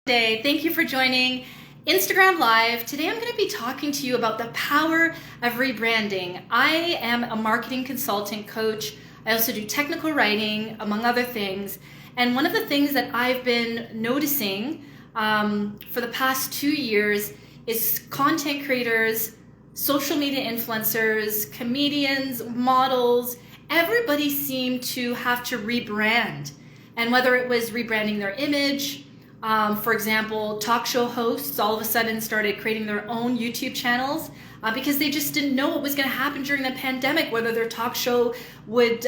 Day. Thank you for joining Instagram Live. Today I'm going to be talking to you about the power of rebranding. I am a marketing consultant coach. I also do technical writing, among other things. And one of the things that I've been noticing for the past 2 years is content creators, social media influencers, comedians, models, everybody seemed to have to rebrand. And whether it was rebranding their image, for example, talk show hosts all of a sudden started creating their own YouTube channels because they just didn't know what was going to happen during the pandemic, whether their talk show would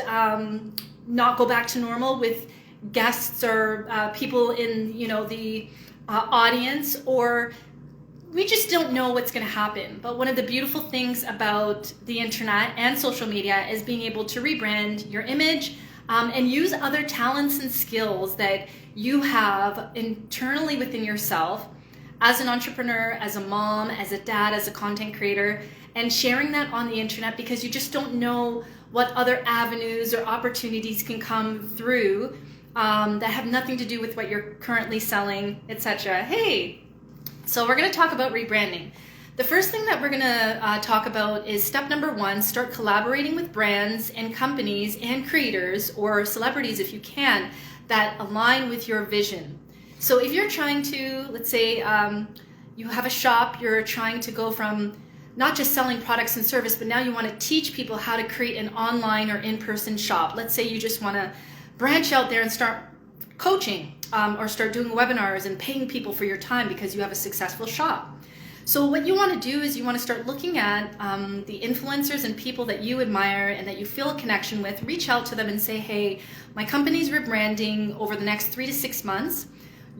not go back to normal with guests or people in the audience, or we just don't know what's going to happen. But one of the beautiful things about the internet and social media is being able to rebrand your image and use other talents and skills that you have internally within yourself as an entrepreneur, as a mom, as a dad, as a content creator, and sharing that on the internet because you just don't know what other avenues or opportunities can come through that have nothing to do with what you're currently selling, etc. Hey, so we're going to talk about rebranding. The first thing that we're going to talk about is step number 1, start collaborating with brands and companies and creators or celebrities if you can that align with your vision. So if you're trying to, let's say you have a shop, you're trying to go from not just selling products and service, but now you want to teach people how to create an online or in-person shop. Let's say you just want to branch out there and start coaching or start doing webinars and paying people for your time because you have a successful shop. So what you want to do is you want to start looking at the influencers and people that you admire and that you feel a connection with. Reach out to them and say, hey, my company's rebranding over the next 3 to 6 months.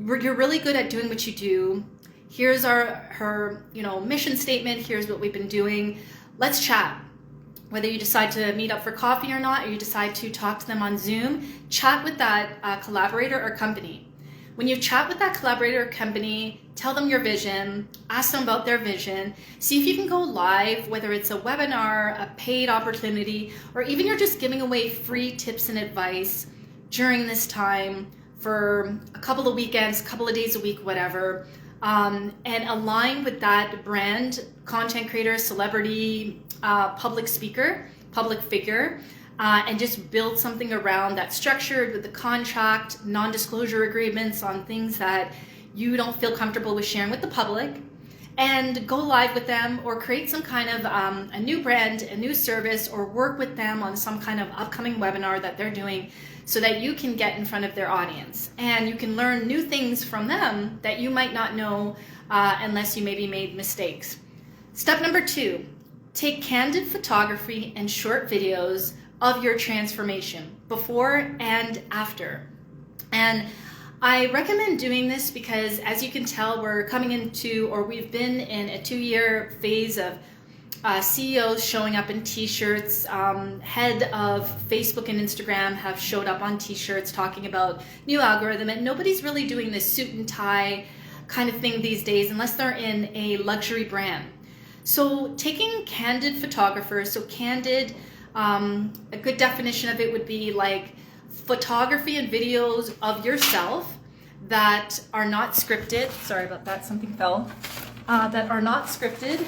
You're really good at doing what you do. Here's her mission statement. Here's what we've been doing. Let's chat. Whether you decide to meet up for coffee or not, or you decide to talk to them on Zoom, chat with that collaborator or company. When you chat with that collaborator or company, tell them your vision, ask them about their vision, see if you can go live, whether it's a webinar, a paid opportunity, or even you're just giving away free tips and advice during this time for a couple of weekends, a couple of days a week, whatever, and align with that brand, content creator, celebrity, public speaker, public figure, and just build something around that structured with the contract, non-disclosure agreements on things that you don't feel comfortable with sharing with the public, and go live with them or create some kind of a new brand, a new service, or work with them on some kind of upcoming webinar that they're doing so that you can get in front of their audience and you can learn new things from them that you might not know unless you maybe made mistakes. Step number 2, take candid photography and short videos of your transformation before and after. And I recommend doing this because, as you can tell, we're coming into, or we've been in a 2-year phase of CEOs showing up in t-shirts. Head of Facebook and Instagram have showed up on t-shirts talking about new algorithm, and nobody's really doing this suit and tie kind of thing these days unless they're in a luxury brand. So taking candid photographers, so candid, a good definition of it would be like photography and videos of yourself that are not scripted. Sorry about that, something fell. That are not scripted,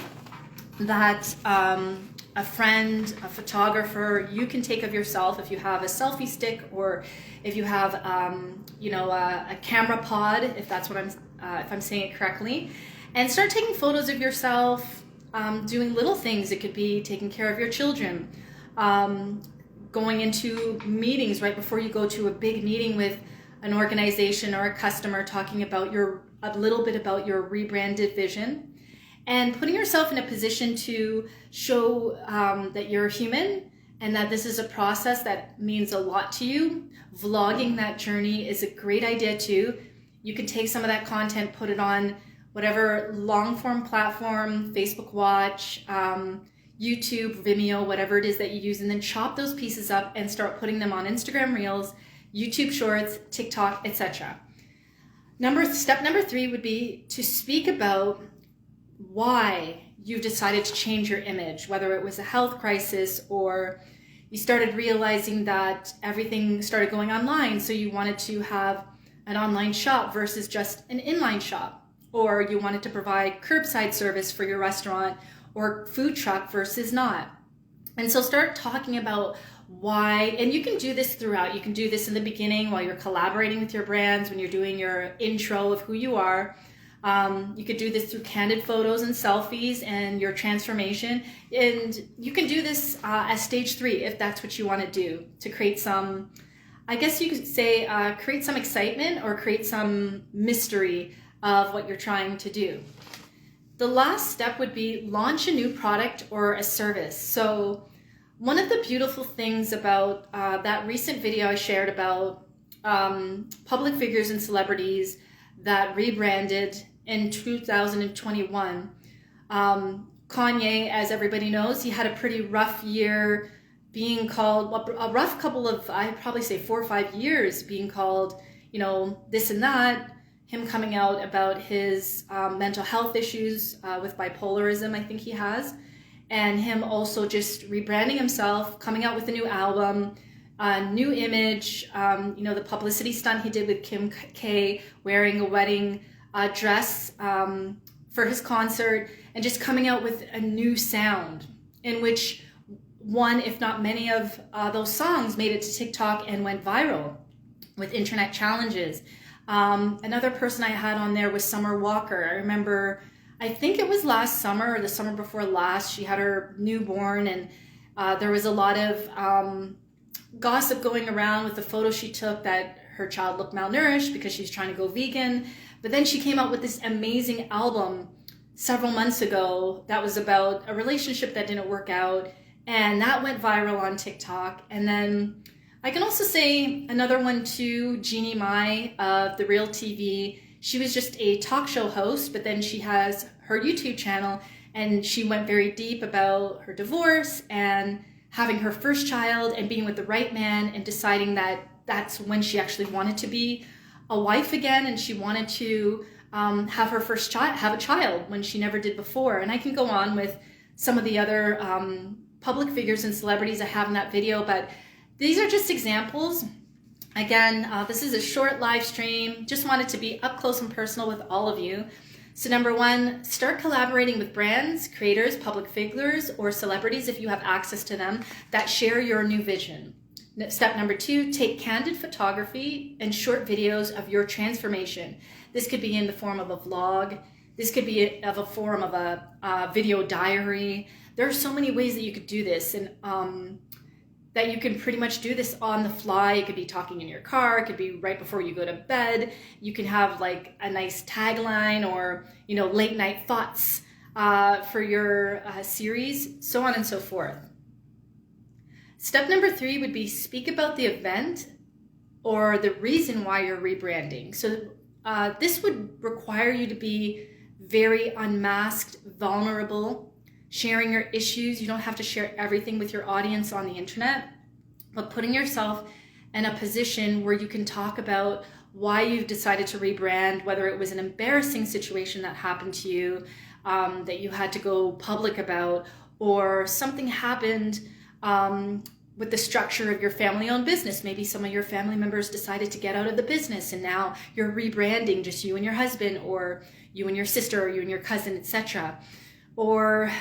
that a friend, a photographer, you can take of yourself if you have a selfie stick or if you have a camera pod, if that's what if I'm saying it correctly, and start taking photos of yourself, doing little things. It could be taking care of your children, going into meetings right before you go to a big meeting with an organization or a customer, talking about a little bit about your rebranded vision, and putting yourself in a position to show that you're human and that this is a process that means a lot to you. Vlogging that journey is a great idea too. You can take some of that content, put it on whatever long form platform, Facebook Watch, YouTube, Vimeo, whatever it is that you use, and then chop those pieces up and start putting them on Instagram Reels, YouTube Shorts, TikTok, etc. Step number 3 would be to speak about why you decided to change your image, whether it was a health crisis or you started realizing that everything started going online, so you wanted to have an online shop versus just an inline shop, or you wanted to provide curbside service for your restaurant or food truck versus not. And so start talking about why, and you can do this throughout. You can do this in the beginning while you're collaborating with your brands, when you're doing your intro of who you are. You could do this through candid photos and selfies and your transformation. And you can do this as stage 3 if that's what you want to do, to create some, I guess you could say, create some excitement or create some mystery of what you're trying to do. The last step would be launch a new product or a service. So one of the beautiful things about that recent video I shared about public figures and celebrities that rebranded in 2021. Kanye, as everybody knows, he had a pretty rough year being called, a rough couple of, I'd probably say 4 or 5 years being called, you know, this and that, him coming out about his mental health issues with bipolarism, I think he has, and him also just rebranding himself, coming out with a new album, a new image, you know, the publicity stunt he did with Kim K, wearing a wedding dress for his concert, and just coming out with a new sound in which one, if not many of those songs made it to TikTok and went viral with internet challenges. Another person I had on there was Summer Walker. I remember, I think it was last summer or the summer before last, she had her newborn, and there was a lot of gossip going around with the photo she took that her child looked malnourished because she's trying to go vegan. But then she came out with this amazing album several months ago that was about a relationship that didn't work out, and that went viral on TikTok. And then I can also say another one too, Jeannie Mai of The Real TV. She was just a talk show host, but then she has her YouTube channel, and she went very deep about her divorce and having her first child and being with the right man and deciding that that's when she actually wanted to be a wife again, and she wanted to have her first child, have a child when she never did before. And I can go on with some of the other public figures and celebrities I have in that video, but these are just examples. Again, this is a short live stream. Just wanted to be up close and personal with all of you. So number 1, start collaborating with brands, creators, public figures, or celebrities if you have access to them that share your new vision. Step number 2, take candid photography and short videos of your transformation. This could be in the form of a vlog. This could be of a form of a video diary. There are so many ways that you could do this, and that you can pretty much do this on the fly. It could be talking in your car. It could be right before you go to bed. You can have like a nice tagline, or, you know, late night thoughts for your series, so on and so forth. Step number 3 would be speak about the event or the reason why you're rebranding. So this would require you to be very unmasked, vulnerable, sharing your issues. You don't have to share everything with your audience on the internet, but putting yourself in a position where you can talk about why you've decided to rebrand, whether it was an embarrassing situation that happened to you that you had to go public about, or something happened with the structure of your family-owned business. Maybe some of your family members decided to get out of the business, and now you're rebranding, just you and your husband, or you and your sister, or you and your cousin, etc. Or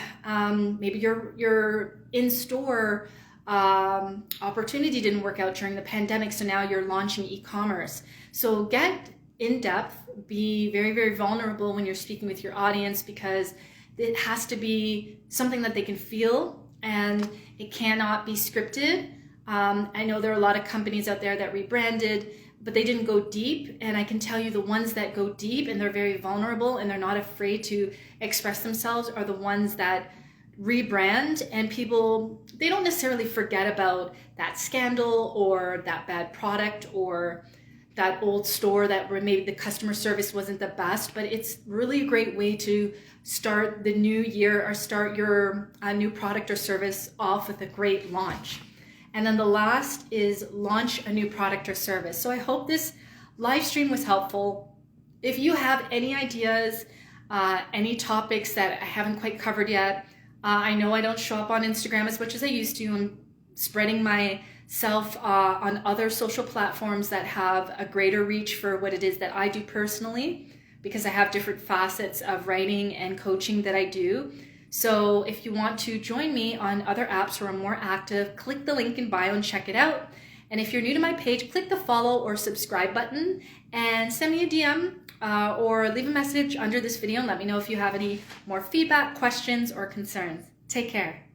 maybe your in-store opportunity didn't work out during the pandemic, so now you're launching e-commerce. So get in-depth, be very, very vulnerable when you're speaking with your audience, because it has to be something that they can feel, and it cannot be scripted. I know there are a lot of companies out there that rebranded, but they didn't go deep. And I can tell you the ones that go deep and they're very vulnerable and they're not afraid to express themselves are the ones that rebrand, and people, they don't necessarily forget about that scandal or that bad product or that old store that maybe the customer service wasn't the best, but it's really a great way to start the new year or start your new product or service off with a great launch. And then the last is launch a new product or service. So I hope this live stream was helpful. If you have any ideas, any topics that I haven't quite covered yet, I know I don't show up on Instagram as much as I used to. I'm spreading my myself on other social platforms that have a greater reach for what it is that I do personally, because I have different facets of writing and coaching that I do. So if you want to join me on other apps where I'm more active, click the link in bio and check it out. And if you're new to my page, click the follow or subscribe button and send me a DM or leave a message under this video and let me know if you have any more feedback, questions, or concerns. Take care.